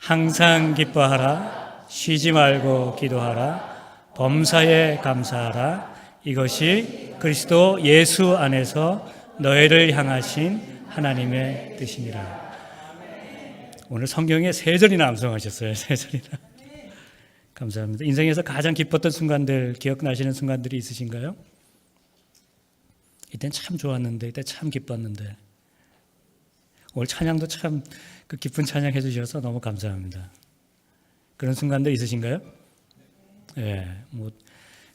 항상 기뻐하라. 쉬지 말고 기도하라. 범사에 감사하라. 이것이 그리스도 예수 안에서 너희를 향하신 하나님의 뜻이니라. 오늘 성경에 3절이나 암송하셨어요. 3절이나. 감사합니다. 인생에서 가장 기뻤던 순간들 기억나시는 순간들이 있으신가요? 이때는 참 좋았는데, 이때 참 기뻤는데. 오늘 찬양도 참 그 기쁜 찬양 해주셔서 너무 감사합니다. 그런 순간들 있으신가요? 예, 뭐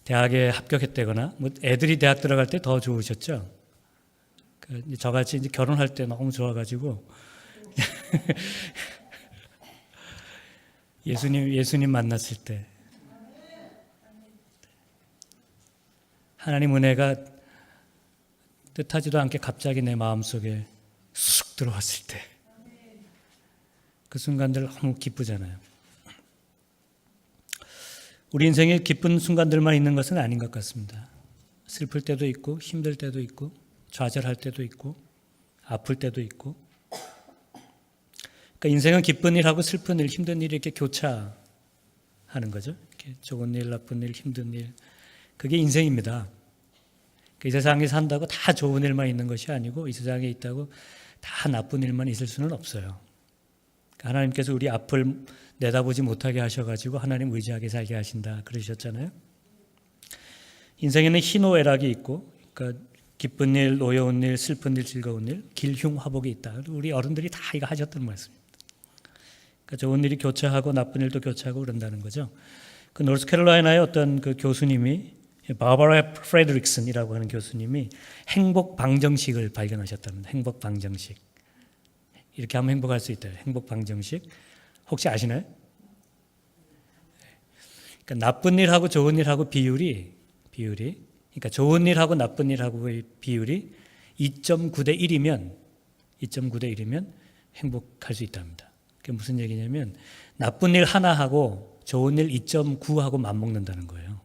대학에 합격했다거나, 뭐 애들이 대학 들어갈 때 더 좋으셨죠? 저같이 이제 결혼할 때 너무 좋아가지고 예수님 만났을 때 하나님 은혜가 뜻하지도 않게 갑자기 내 마음속에 쑥 들어왔을 때 그 순간들 너무 기쁘잖아요. 우리 인생에 기쁜 순간들만 있는 것은 아닌 것 같습니다. 슬플 때도 있고 힘들 때도 있고 좌절할 때도 있고 아플 때도 있고. 그러니까 인생은 기쁜 일하고 슬픈 일, 힘든 일이 이렇게 교차하는 거죠. 이렇게 좋은 일, 나쁜 일, 힘든 일. 그게 인생입니다. 이 세상에 산다고 다 좋은 일만 있는 것이 아니고 이 세상에 있다고 다 나쁜 일만 있을 수는 없어요. 하나님께서 우리 앞을 내다보지 못하게 하셔가지고 하나님 의지하게 살게 하신다 그러셨잖아요. 인생에는 희노애락이 있고, 그러니까 기쁜 일, 노여운 일, 슬픈 일, 즐거운 일, 길흉화복이 있다. 우리 어른들이 다 이거 하셨던 말씀입니다. 그러니까 좋은 일이 교차하고 나쁜 일도 교차하고 그런다는 거죠. 그 노스캐롤라이나의 어떤 그 교수님이 바버라 프레드릭슨이라고 하는 교수님이 행복 방정식을 발견하셨답니다. 행복 방정식. 이렇게 하면 행복할 수 있다. 행복 방정식. 혹시 아시나요? 그러니까 나쁜 일하고 좋은 일하고 비율이 그러니까 좋은 일하고 나쁜 일하고의 비율이 2.9대 1이면 행복할 수 있답니다. 그게 무슨 얘기냐면 나쁜 일 하나하고 좋은 일 2.9하고 맞먹는다는 거예요.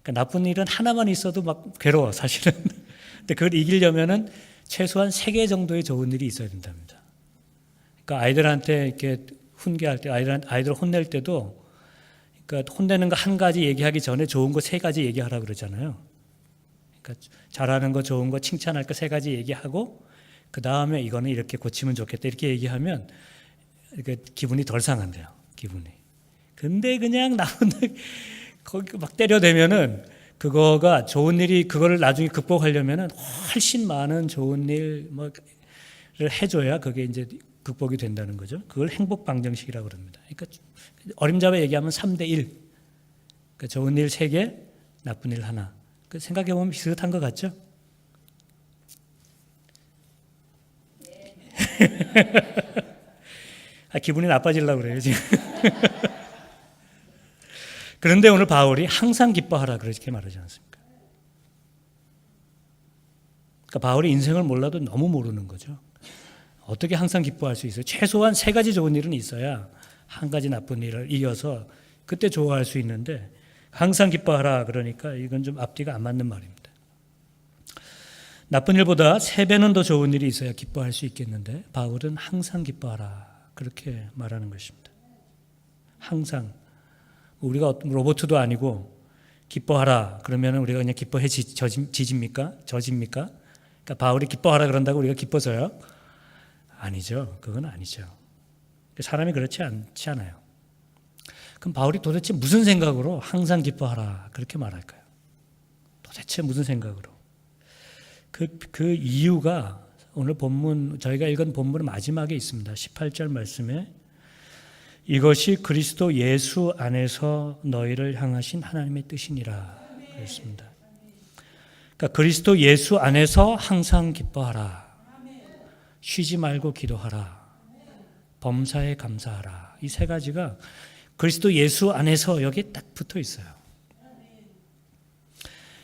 그러니까 나쁜 일은 하나만 있어도 막 괴로워 사실은. 근데 그걸 이기려면은 최소한 3개 정도의 좋은 일이 있어야 된답니다. 그러니까 아이들한테 이렇게 훈계할 때, 아이들 혼낼 때도, 그러니까 혼내는 거 한 가지 얘기하기 전에 좋은 거 3가지 얘기하라 그러잖아요. 그러니까 잘하는 거, 좋은 거, 칭찬할 거 3가지 얘기하고, 그 다음에 이거는 이렇게 고치면 좋겠다 이렇게 얘기하면 이렇게 기분이 덜 상한대요. 기분이. 근데 그냥 나쁜 거기 막 때려대면은 그거가 좋은 일이 그거를 나중에 극복하려면은 훨씬 많은 좋은 일 뭐를 해줘야 그게 이제 극복이 된다는 거죠. 그걸 행복 방정식이라고 그럽니다. 그러니까 어림잡아 얘기하면 3대 1. 그러니까 좋은 일 3개, 나쁜 일 하나. 생각해 보면 비슷한 것 같죠? 기분이 나빠지려고 그래요 지금. 그런데 오늘 바울이 항상 기뻐하라 그렇게 말하지 않습니까? 그러니까 바울이 인생을 몰라도 너무 모르는 거죠. 어떻게 항상 기뻐할 수 있어요? 최소한 3가지 좋은 일은 있어야 한 가지 나쁜 일을 이어서 그때 좋아할 수 있는데 항상 기뻐하라 그러니까 이건 좀 앞뒤가 안 맞는 말입니다. 나쁜 일보다 3배는 더 좋은 일이 있어야 기뻐할 수 있겠는데 바울은 항상 기뻐하라 그렇게 말하는 것입니다. 항상. 우리가 로봇도 아니고 기뻐하라 그러면 우리가 그냥 기뻐해지집니까? 저집니까? 그러니까 바울이 기뻐하라 그런다고 우리가 기뻐서요? 아니죠. 그건 아니죠. 사람이 그렇지 않지 않아요. 그럼 바울이 도대체 무슨 생각으로 항상 기뻐하라 그렇게 말할까요? 도대체 무슨 생각으로? 그 이유가 오늘 본문 저희가 읽은 본문 마지막에 있습니다. 18절 말씀에 이것이 그리스도 예수 안에서 너희를 향하신 하나님의 뜻이니라 그랬습니다. 그러니까 그리스도 예수 안에서 항상 기뻐하라. 쉬지 말고 기도하라. 범사에 감사하라. 이 3가지가 그리스도 예수 안에서 여기에 딱 붙어 있어요.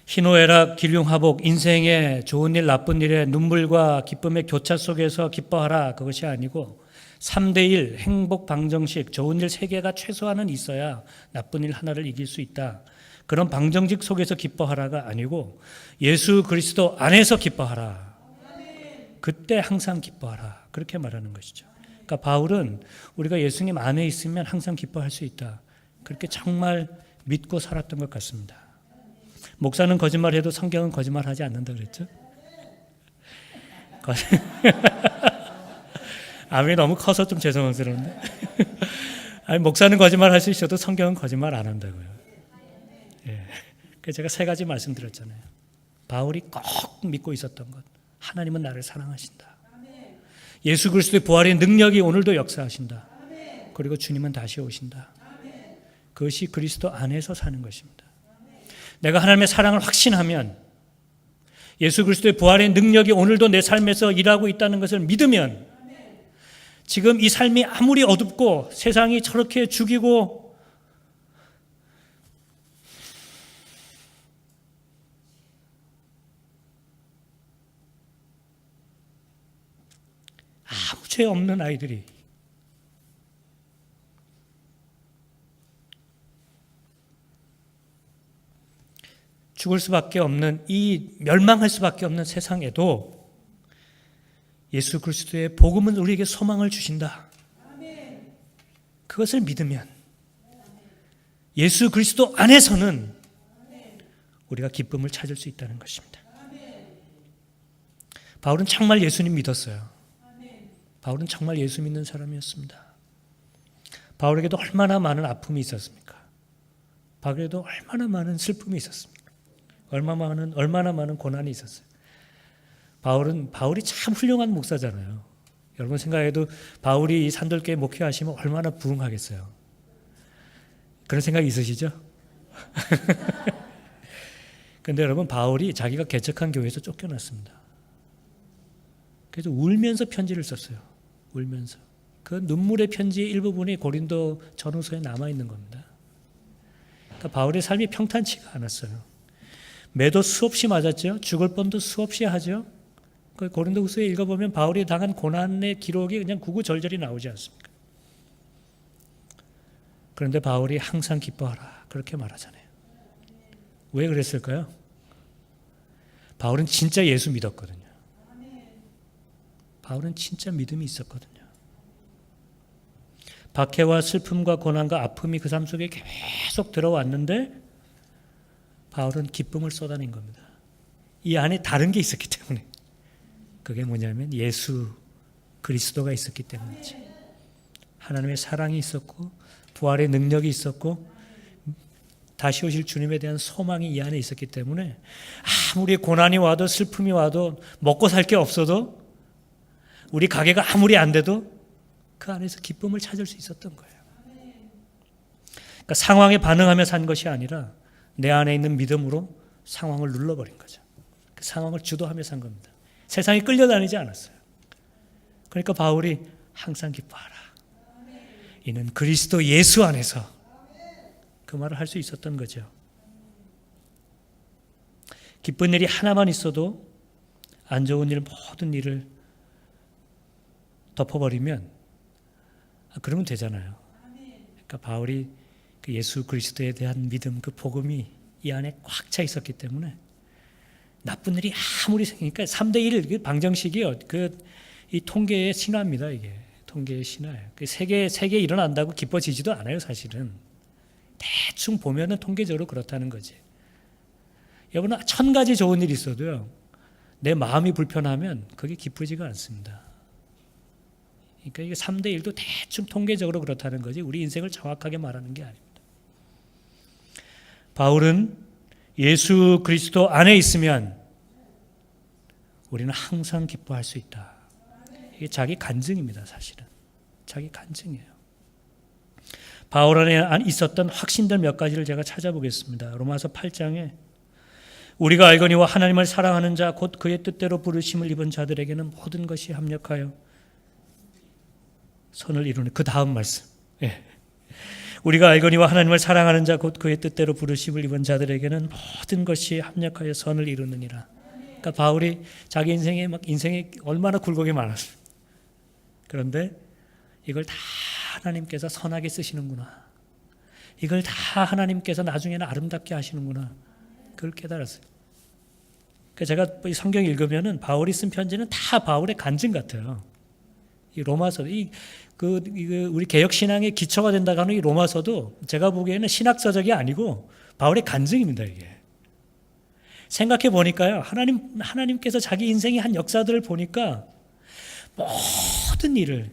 희노애락, 길흉화복, 인생의 좋은 일, 나쁜 일에 눈물과 기쁨의 교차 속에서 기뻐하라. 그것이 아니고 3대 1 행복 방정식, 좋은 일 3개가 최소한은 있어야 나쁜 일 하나를 이길 수 있다. 그런 방정식 속에서 기뻐하라가 아니고 예수 그리스도 안에서 기뻐하라. 그때 항상 기뻐하라. 그렇게 말하는 것이죠. 그러니까 바울은 우리가 예수님 안에 있으면 항상 기뻐할 수 있다. 그렇게 정말 믿고 살았던 것 같습니다. 목사는 거짓말해도 성경은 거짓말하지 않는다 그랬죠? 아멘이 너무 커서 좀 죄송스러운데. 아니, 목사는 거짓말할 수 있어도 성경은 거짓말 안 한다고요. 예. 그래서 제가 세 가지 말씀드렸잖아요. 바울이 꼭 믿고 있었던 것. 하나님은 나를 사랑하신다. 예수 그리스도의 부활의 능력이 오늘도 역사하신다. 그리고 주님은 다시 오신다. 그것이 그리스도 안에서 사는 것입니다. 내가 하나님의 사랑을 확신하면, 예수 그리스도의 부활의 능력이 오늘도 내 삶에서 일하고 있다는 것을 믿으면, 지금 이 삶이 아무리 어둡고 세상이 저렇게 죽이고 아무 죄 없는 아이들이 죽을 수밖에 없는, 이 멸망할 수밖에 없는 세상에도 예수 그리스도의 복음은 우리에게 소망을 주신다. 그것을 믿으면 예수 그리스도 안에서는 우리가 기쁨을 찾을 수 있다는 것입니다. 바울은 정말 예수님 믿었어요. 바울은 정말 예수 믿는 사람이었습니다. 바울에게도 얼마나 많은 아픔이 있었습니까? 바울에게도 얼마나 많은 슬픔이 있었습니까? 얼마나 많은 고난이 있었어요. 바울이 참 훌륭한 목사잖아요. 여러분 생각해도 바울이 이 산돌교회 목회하시면 얼마나 부흥하겠어요. 그런 생각이 있으시죠? 그런데 여러분, 바울이 자기가 개척한 교회에서 쫓겨났습니다. 그래서 울면서 편지를 썼어요. 울면서. 그 눈물의 편지의 일부분이 고린도 전후서에 남아있는 겁니다. 그러니까 바울의 삶이 평탄치가 않았어요. 매도 수없이 맞았죠. 죽을 뻔도 수없이 하죠. 그 고린도후서에 읽어보면 바울이 당한 고난의 기록이 그냥 구구절절히 나오지 않습니까? 그런데 바울이 항상 기뻐하라 그렇게 말하잖아요. 왜 그랬을까요? 바울은 진짜 예수 믿었거든요. 바울은 진짜 믿음이 있었거든요. 박해와 슬픔과 고난과 아픔이 그 삶 속에 계속 들어왔는데 바울은 기쁨을 쏟아낸 겁니다. 이 안에 다른 게 있었기 때문에. 그게 뭐냐면 예수 그리스도가 있었기 때문이죠. 하나님의 사랑이 있었고 부활의 능력이 있었고 다시 오실 주님에 대한 소망이 이 안에 있었기 때문에 아무리 고난이 와도 슬픔이 와도 먹고 살 게 없어도 우리 가게가 아무리 안 돼도 그 안에서 기쁨을 찾을 수 있었던 거예요. 그러니까 상황에 반응하며 산 것이 아니라 내 안에 있는 믿음으로 상황을 눌러버린 거죠. 그 상황을 주도하며 산 겁니다. 세상에 끌려다니지 않았어요. 그러니까 바울이 항상 기뻐하라. 이는 그리스도 예수 안에서 그 말을 할 수 있었던 거죠. 기쁜 일이 하나만 있어도 안 좋은 일 모든 일을 덮어버리면 그러면 되잖아요. 그러니까 바울이 그 예수 그리스도에 대한 믿음, 그 복음이 이 안에 꽉 차 있었기 때문에 나쁜 일이 아무리 생기니까 3대1 방정식이요. 이 통계의 신화입니다. 이게 통계의 신화예요. 세계 일어난다고 기뻐지지도 않아요. 사실은 대충 보면은 통계적으로 그렇다는 거지. 여러분 1000가지 좋은 일이 있어도요. 내 마음이 불편하면 그게 기쁘지가 않습니다. 그러니까 이게 3대1도 대충 통계적으로 그렇다는 거지 우리 인생을 정확하게 말하는 게 아닙니다. 바울은 예수 그리스도 안에 있으면 우리는 항상 기뻐할 수 있다. 이게 자기 간증입니다. 사실은 자기 간증이에요. 바울 안에 있었던 확신들 몇 가지를 제가 찾아보겠습니다. 로마서 8장에 우리가 알거니와 하나님을 사랑하는 자 곧 그의 뜻대로 부르심을 입은 자들에게는 모든 것이 합력하여 선을 이루는 그 다음 말씀. 예. 우리가 알거니와 하나님을 사랑하는 자 곧 그의 뜻대로 부르심을 입은 자들에게는 모든 것이 합력하여 선을 이루느니라. 그러니까 바울이 자기 인생에 얼마나 굴곡이 많았어요. 그런데 이걸 다 하나님께서 선하게 쓰시는구나. 이걸 다 하나님께서 나중에는 아름답게 하시는구나. 그걸 깨달았어요. 그러니까 제가 이 성경 읽으면은 바울이 쓴 편지는 다 바울의 간증 같아요. 이 로마서, 우리 개혁 신앙의 기초가 된다고 하는 이 로마서도 제가 보기에는 신학서적이 아니고 바울의 간증입니다. 이게 생각해 보니까요, 하나님께서 자기 인생의 한 역사들을 보니까 모든 일을,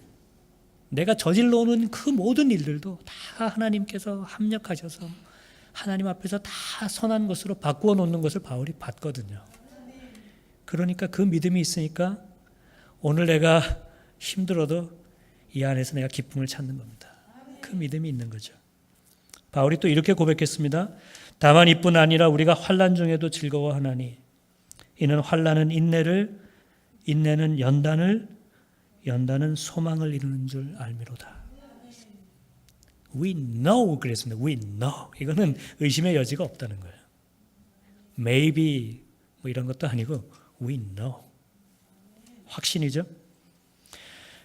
내가 저질러 오는 그 모든 일들도 다 하나님께서 합력하셔서 하나님 앞에서 다 선한 것으로 바꾸어 놓는 것을 바울이 봤거든요. 그러니까 그 믿음이 있으니까 오늘 내가 힘들어도 이 안에서 내가 기쁨을 찾는 겁니다. 그 믿음이 있는 거죠. 바울이 또 이렇게 고백했습니다. 다만 이뿐 아니라 우리가 환난 중에도 즐거워하나니 이는 환난은 인내를, 인내는 연단을, 연단은 소망을 이루는 줄 알미로다. We know 그랬습니다. We know. 이거는 의심의 여지가 없다는 거예요. Maybe 뭐 이런 것도 아니고 We know. 확신이죠.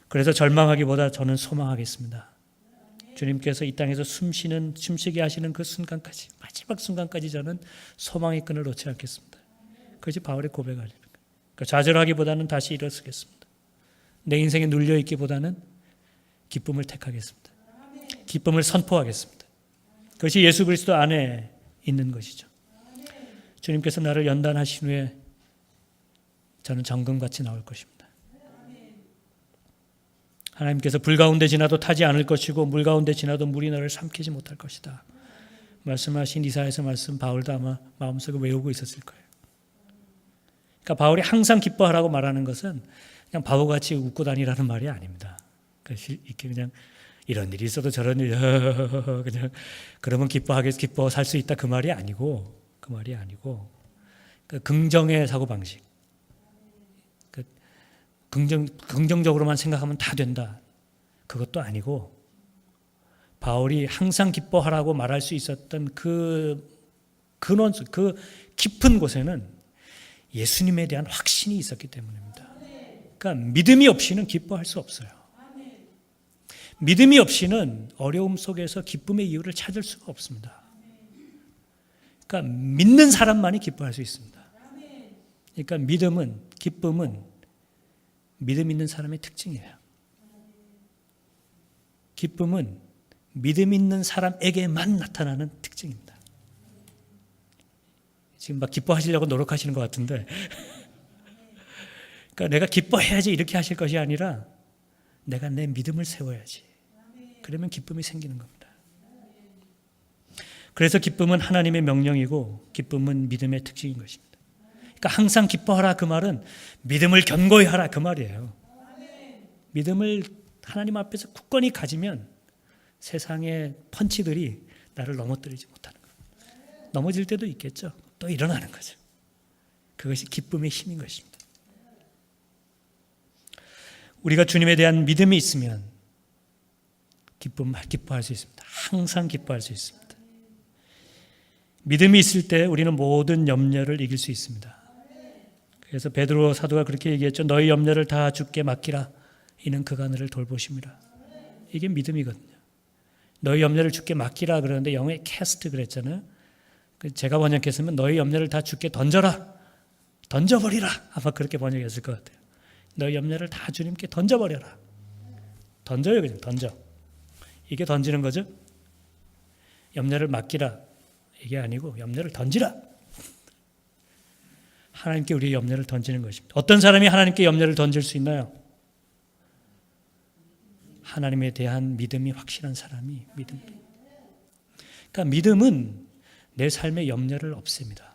그래서 절망하기보다 저는 소망하겠습니다. 주님께서 이 땅에서 숨쉬게 하시는 그 순간까지, 마지막 순간까지 저는 소망의 끈을 놓지 않겠습니다. 그것이 바울의 고백 아닙니까? 그러니까 좌절하기보다는 다시 일어서겠습니다. 내 인생에 눌려있기보다는 기쁨을 택하겠습니다. 기쁨을 선포하겠습니다. 그것이 예수 그리스도 안에 있는 것이죠. 주님께서 나를 연단하신 후에 저는 정금같이 나올 것입니다. 하나님께서 불 가운데 지나도 타지 않을 것이고 물 가운데 지나도 물이 너를 삼키지 못할 것이다. 말씀하신 이사야서 말씀 바울도 아마 마음속에 외우고 있었을 거예요. 그러니까 바울이 항상 기뻐하라고 말하는 것은 그냥 바보같이 웃고 다니라는 말이 아닙니다. 이렇게 그냥 이런 일이 있어도 저런 일 그냥 그러면 기뻐 살 수 있다 그 말이 아니고 그 긍정의 사고 방식. 긍정적으로만 생각하면 다 된다. 그것도 아니고 바울이 항상 기뻐하라고 말할 수 있었던 그 근원, 그 깊은 곳에는 예수님에 대한 확신이 있었기 때문입니다. 그러니까 믿음이 없이는 기뻐할 수 없어요. 믿음이 없이는 어려움 속에서 기쁨의 이유를 찾을 수가 없습니다. 그러니까 믿는 사람만이 기뻐할 수 있습니다. 그러니까 믿음은, 기쁨은 믿음 있는 사람의 특징이에요. 기쁨은 믿음 있는 사람에게만 나타나는 특징입니다. 지금 막 기뻐하시려고 노력하시는 것 같은데 그러니까 내가 기뻐해야지 이렇게 하실 것이 아니라 내가 내 믿음을 세워야지. 그러면 기쁨이 생기는 겁니다. 그래서 기쁨은 하나님의 명령이고 기쁨은 믿음의 특징인 것입니다. 그러니까 항상 기뻐하라 그 말은 믿음을 견고히 하라 그 말이에요. 믿음을 하나님 앞에서 굳건히 가지면 세상의 펀치들이 나를 넘어뜨리지 못하는 거예요. 넘어질 때도 있겠죠. 또 일어나는 거죠. 그것이 기쁨의 힘인 것입니다. 우리가 주님에 대한 믿음이 있으면 기뻐할 수 있습니다. 항상 기뻐할 수 있습니다. 믿음이 있을 때 우리는 모든 염려를 이길 수 있습니다. 그래서 베드로 사도가 그렇게 얘기했죠. 너희 염려를 다 주께 맡기라. 이는 그가 너를 돌보심이라. 이게 믿음이거든요. 너희 염려를 주께 맡기라 그러는데 영어에 캐스트 그랬잖아요. 제가 번역했으면 너희 염려를 다 주께 던져라. 던져버리라. 아마 그렇게 번역했을 것 같아요. 너희 염려를 다 주님께 던져버려라. 던져요, 그냥 던져. 이게 던지는 거죠. 염려를 맡기라. 이게 아니고 염려를 던지라. 하나님께 우리의 염려를 던지는 것입니다. 어떤 사람이 하나님께 염려를 던질 수 있나요? 하나님에 대한 믿음이 확실한 사람이 믿음. 그러니까 믿음은 내 삶의 염려를 없앱니다.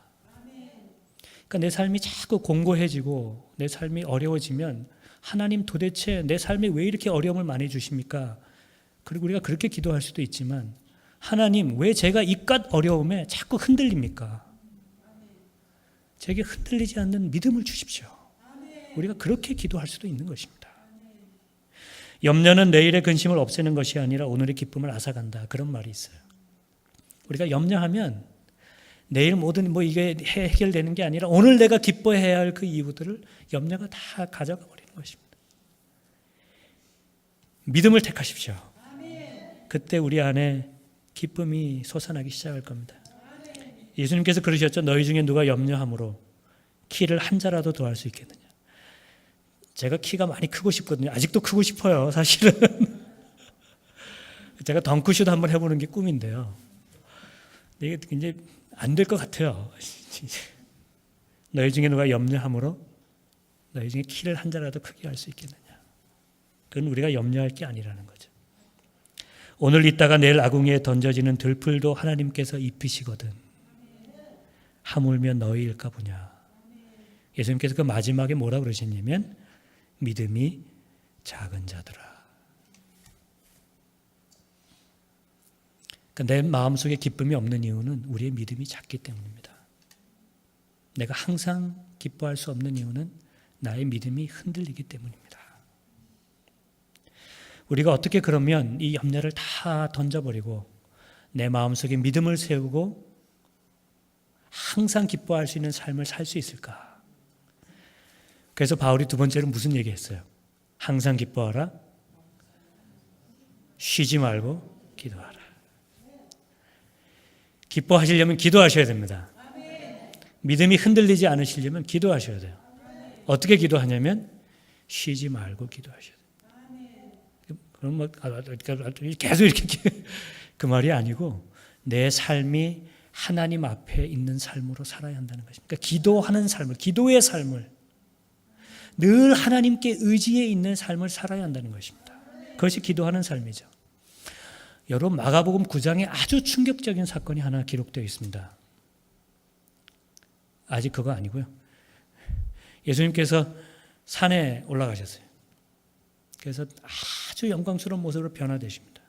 그러니까 내 삶이 자꾸 공고해지고 내 삶이 어려워지면 하나님 도대체 내 삶에 왜 이렇게 어려움을 많이 주십니까? 그리고 우리가 그렇게 기도할 수도 있지만 하나님 왜 제가 이깟 어려움에 자꾸 흔들립니까? 제게 흔들리지 않는 믿음을 주십시오. 우리가 그렇게 기도할 수도 있는 것입니다. 염려는 내일의 근심을 없애는 것이 아니라 오늘의 기쁨을 앗아간다. 그런 말이 있어요. 우리가 염려하면 내일 모든 이게 해결되는 게 아니라 오늘 내가 기뻐해야 할 그 이유들을 염려가 다 가져가 버리는 것입니다. 믿음을 택하십시오. 그때 우리 안에 기쁨이 솟아나기 시작할 겁니다. 예수님께서 그러셨죠. 너희 중에 누가 염려함으로 키를 한 자라도 더할 수 있겠느냐. 제가 키가 많이 크고 싶거든요. 아직도 크고 싶어요, 사실은. 제가 덩크슛 한번 해보는 게 꿈인데요. 이게 굉장히 안 될 것 같아요. 너희 중에 누가 염려함으로 너희 중에 키를 한 자라도 크게 할 수 있겠느냐. 그건 우리가 염려할 게 아니라는 거죠. 오늘 있다가 내일 아궁이에 던져지는 들풀도 하나님께서 입히시거든. 하물며 너희일까 보냐. 예수님께서 그 마지막에 뭐라 그러셨냐면 믿음이 작은 자들아. 그러니까 내 마음속에 기쁨이 없는 이유는 우리의 믿음이 작기 때문입니다. 내가 항상 기뻐할 수 없는 이유는 나의 믿음이 흔들리기 때문입니다. 우리가 어떻게 그러면 이 염려를 다 던져버리고 내 마음속에 믿음을 세우고 항상 기뻐할 수 있는 삶을 살 수 있을까? 그래서 바울이 두 번째로 무슨 얘기했어요? 항상 기뻐하라, 쉬지 말고 기도하라. 기뻐하시려면 기도하셔야 됩니다. 믿음이 흔들리지 않으시려면 기도하셔야 돼요. 어떻게 기도하냐면 쉬지 말고 기도하셔야 돼요. 그럼 뭐 계속 이렇게 그 말이 아니고 내 삶이 하나님 앞에 있는 삶으로 살아야 한다는 것입니다. 그러니까 기도하는 삶을, 기도의 삶을, 늘 하나님께 의지해 있는 삶을 살아야 한다는 것입니다. 그것이 기도하는 삶이죠. 여러분, 마가복음 9장에 아주 충격적인 사건이 하나 기록되어 있습니다. 아직 그거 아니고요. 예수님께서 산에 올라가셨어요. 그래서 아주 영광스러운 모습으로 변화되십니다.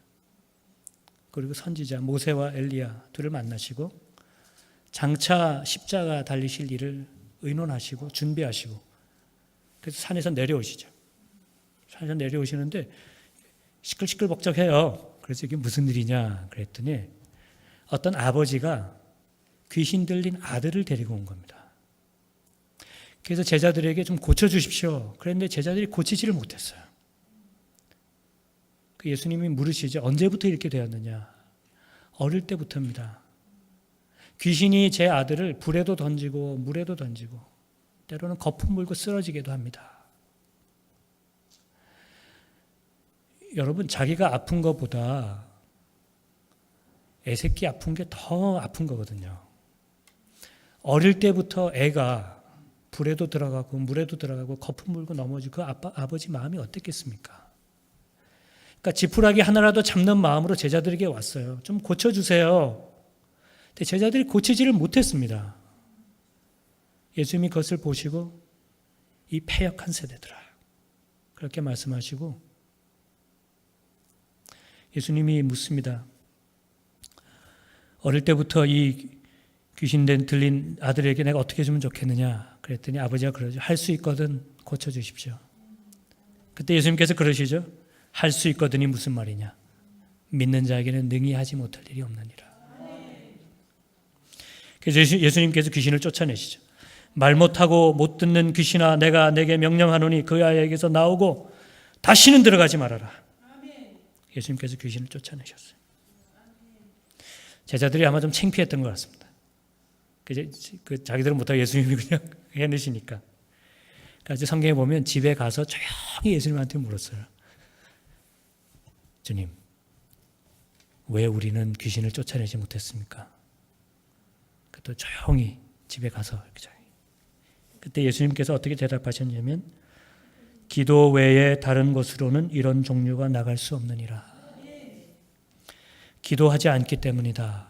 그리고 선지자 모세와 엘리야 둘을 만나시고 장차 십자가 달리실 일을 의논하시고 준비하시고 그래서 산에서 내려오시죠. 산에서 내려오시는데 시끌시끌벅적해요. 그래서 이게 무슨 일이냐 그랬더니 어떤 아버지가 귀신 들린 아들을 데리고 온 겁니다. 그래서 제자들에게 좀 고쳐주십시오. 그랬는데 제자들이 고치지를 못했어요. 그 예수님이 물으시죠. 언제부터 이렇게 되었느냐? 어릴 때부터입니다. 귀신이 제 아들을 불에도 던지고 물에도 던지고 때로는 거품 물고 쓰러지게도 합니다. 여러분, 자기가 아픈 것보다 애새끼 아픈 게 더 아픈 거거든요. 어릴 때부터 애가 불에도 들어가고 물에도 들어가고 거품 물고 넘어지고 그 아버지 마음이 어땠겠습니까? 그러니까 지푸라기 하나라도 잡는 마음으로 제자들에게 왔어요. 좀 고쳐주세요. 근데 제자들이 고치지를 못했습니다. 예수님이 그것을 보시고 이 패역한 세대들아 그렇게 말씀하시고 예수님이 묻습니다. 어릴 때부터 이 귀신 들린 아들에게 내가 어떻게 해주면 좋겠느냐 그랬더니 아버지가 그러죠. 할 수 있거든 고쳐주십시오. 그때 예수님께서 그러시죠. 할 수 있거든이 무슨 말이냐. 믿는 자에게는 능히 하지 못할 일이 없느니라. 그래서 예수님께서 귀신을 쫓아내시죠. 말 못하고 못 듣는 귀신아 내가 내게 명령하노니 그 아이에게서 나오고 다시는 들어가지 말아라. 예수님께서 귀신을 쫓아내셨어요. 제자들이 아마 좀 창피했던 것 같습니다. 자기들은 못하고 예수님이 그냥 해내시니까. 그래서 성경에 보면 집에 가서 조용히 예수님한테 물었어요. 주님, 왜 우리는 귀신을 쫓아내지 못했습니까? 또 조용히 집에 가서 그때 예수님께서 어떻게 대답하셨냐면 기도 외에 다른 곳으로는 이런 종류가 나갈 수 없느니라. 기도하지 않기 때문이다.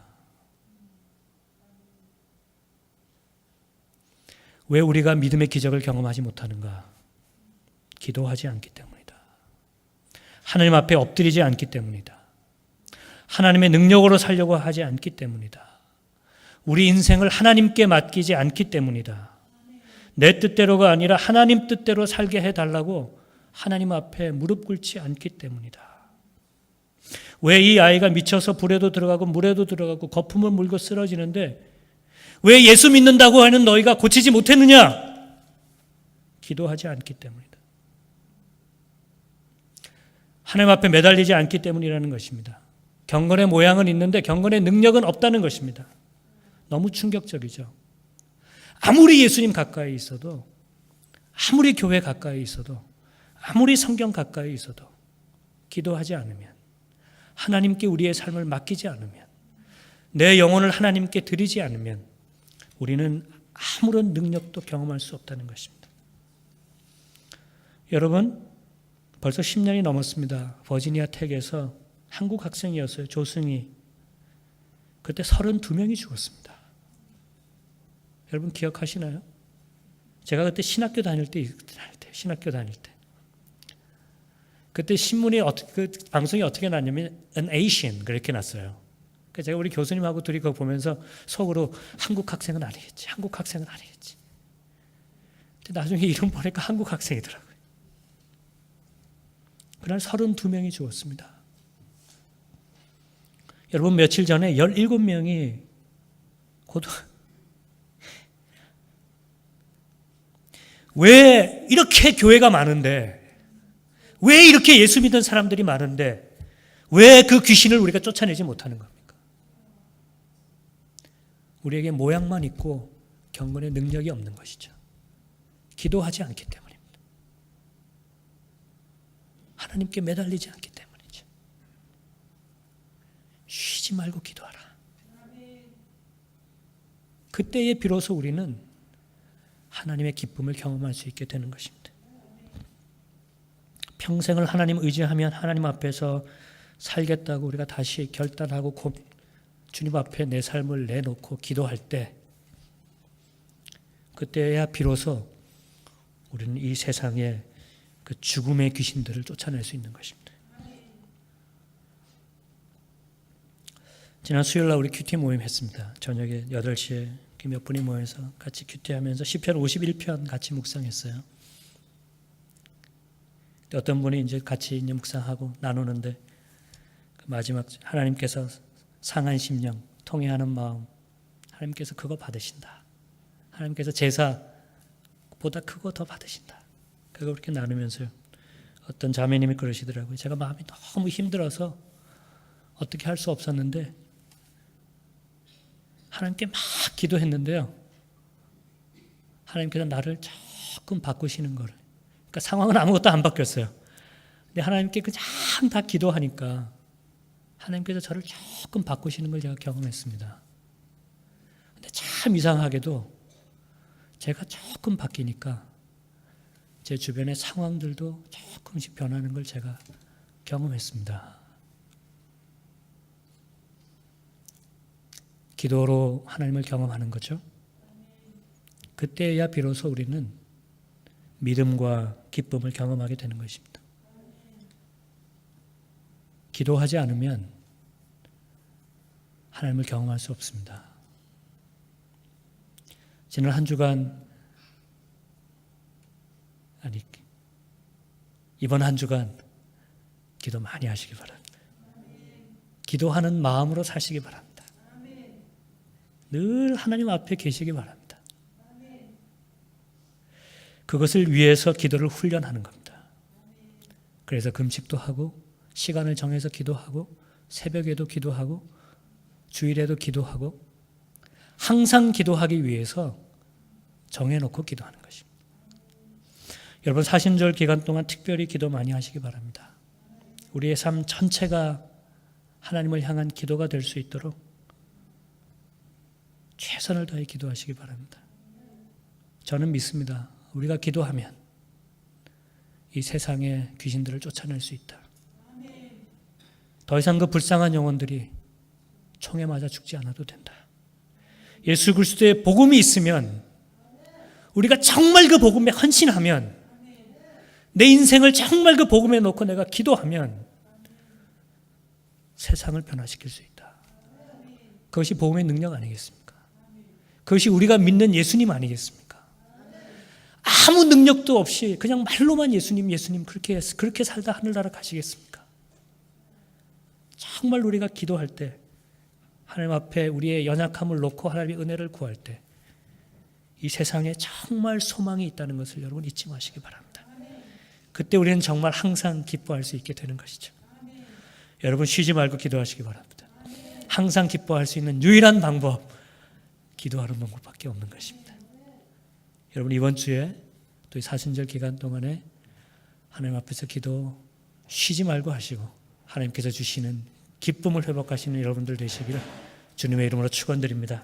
왜 우리가 믿음의 기적을 경험하지 못하는가? 기도하지 않기 때문이다. 하나님 앞에 엎드리지 않기 때문이다. 하나님의 능력으로 살려고 하지 않기 때문이다. 우리 인생을 하나님께 맡기지 않기 때문이다. 내 뜻대로가 아니라 하나님 뜻대로 살게 해달라고 하나님 앞에 무릎 꿇지 않기 때문이다. 왜 이 아이가 미쳐서 불에도 들어가고 물에도 들어가고 거품을 물고 쓰러지는데 왜 예수 믿는다고 하는 너희가 고치지 못했느냐? 기도하지 않기 때문이다. 하나님 앞에 매달리지 않기 때문이라는 것입니다. 경건의 모양은 있는데 경건의 능력은 없다는 것입니다. 너무 충격적이죠. 아무리 예수님 가까이 있어도 아무리 교회 가까이 있어도, 아무리 성경 가까이 있어도 기도하지 않으면, 하나님께 우리의 삶을 맡기지 않으면, 내 영혼을 하나님께 드리지 않으면 우리는 아무런 능력도 경험할 수 없다는 것입니다. 여러분, 벌써 10년이 넘었습니다. 버지니아 텍에서 한국 학생이었어요. 조승희. 그때 32명이 죽었습니다. 여러분 기억하시나요? 제가 그때 신학교 다닐 때, 그때 신문에 그 방송이 어떻게 났냐면 An Asian 그렇게 났어요. 그래서 제가 우리 교수님하고 둘이 그거 보면서 속으로 한국 학생은 아니겠지, 한국 학생은 아니겠지. 근데 나중에 이름 보니까 한국 학생이더라고요. 그날 32명이 죽었습니다. 여러분 며칠 전에 17명이 왜 이렇게 교회가 많은데, 왜 이렇게 예수 믿는 사람들이 많은데 왜 그 귀신을 우리가 쫓아내지 못하는 겁니까? 우리에게 모양만 있고 경건의 능력이 없는 것이죠. 기도하지 않기 때문입니다. 하나님께 매달리지 않기 때문이죠. 쉬지 말고 기도하라. 그때에 비로소 우리는 하나님의 기쁨을 경험할 수 있게 되는 것입니다. 평생을 하나님 의지하면 하나님 앞에서 살겠다고 우리가 다시 결단하고 주님 앞에 내 삶을 내놓고 기도할 때, 그때야 비로소 우리는 이 세상의 그 죽음의 귀신들을 쫓아낼 수 있는 것입니다. 지난 수요일 날 우리 큐티 모임 했습니다. 저녁에 8시에 몇 분이 모여서 같이 큐티하면서 시편 51편 같이 묵상했어요. 어떤 분이 이제 같이 이제 묵상하고 나누는데, 그 마지막 하나님께서 상한 심령, 통회하는 마음, 하나님께서 그거 받으신다. 하나님께서 제사보다 그거 더 받으신다. 그거 그렇게 나누면서요. 어떤 자매님이 그러시더라고요. 제가 마음이 너무 힘들어서 어떻게 할 수 없었는데 하나님께 막 기도했는데요. 하나님께서 나를 조금 바꾸시는 거를. 그러니까 상황은 아무것도 안 바뀌었어요. 근데 하나님께 그냥 다 기도하니까 하나님께서 저를 조금 바꾸시는 걸 제가 경험했습니다. 근데 참 이상하게도 제가 조금 바뀌니까 제 주변의 상황들도 조금씩 변하는 걸 제가 경험했습니다. 기도로 하나님을 경험하는 거죠. 그때야 비로소 우리는 믿음과 기쁨을 경험하게 되는 것입니다. 기도하지 않으면 하나님을 경험할 수 없습니다. 지난 한 주간, 이번 한 주간 기도 많이 하시기 바랍니다. 기도하는 마음으로 사시기 바랍니다. 늘 하나님 앞에 계시기 바랍니다. 그것을 위해서 기도를 훈련하는 겁니다. 그래서 금식도 하고, 시간을 정해서 기도하고, 새벽에도 기도하고, 주일에도 기도하고, 항상 기도하기 위해서 정해놓고 기도하는 것입니다. 여러분 사신절 기간 동안 특별히 기도 많이 하시기 바랍니다. 우리의 삶 전체가 하나님을 향한 기도가 될 수 있도록 최선을 다해 기도하시기 바랍니다. 저는 믿습니다. 우리가 기도하면 이 세상의 귀신들을 쫓아낼 수 있다. 더 이상 그 불쌍한 영혼들이 총에 맞아 죽지 않아도 된다. 예수 그리스도의 복음이 있으면, 우리가 정말 그 복음에 헌신하면, 내 인생을 정말 그 복음에 놓고 내가 기도하면 세상을 변화시킬 수 있다. 그것이 복음의 능력 아니겠습니까? 그것이 우리가 믿는 예수님 아니겠습니까? 아무 능력도 없이 그냥 말로만 예수님 그렇게 살다 하늘나라 가시겠습니까? 정말 우리가 기도할 때, 하나님 앞에 우리의 연약함을 놓고 하나님의 은혜를 구할 때, 이 세상에 정말 소망이 있다는 것을 여러분 잊지 마시기 바랍니다. 그때 우리는 정말 항상 기뻐할 수 있게 되는 것이죠. 여러분 쉬지 말고 기도하시기 바랍니다. 항상 기뻐할 수 있는 유일한 방법, 기도하는 방법밖에 없는 것입니다. 여러분 이번 주에 또 이 사순절 기간 동안에 하나님 앞에서 기도 쉬지 말고 하시고 하나님께서 주시는 기쁨을 회복하시는 여러분들 되시기를 주님의 이름으로 축원드립니다.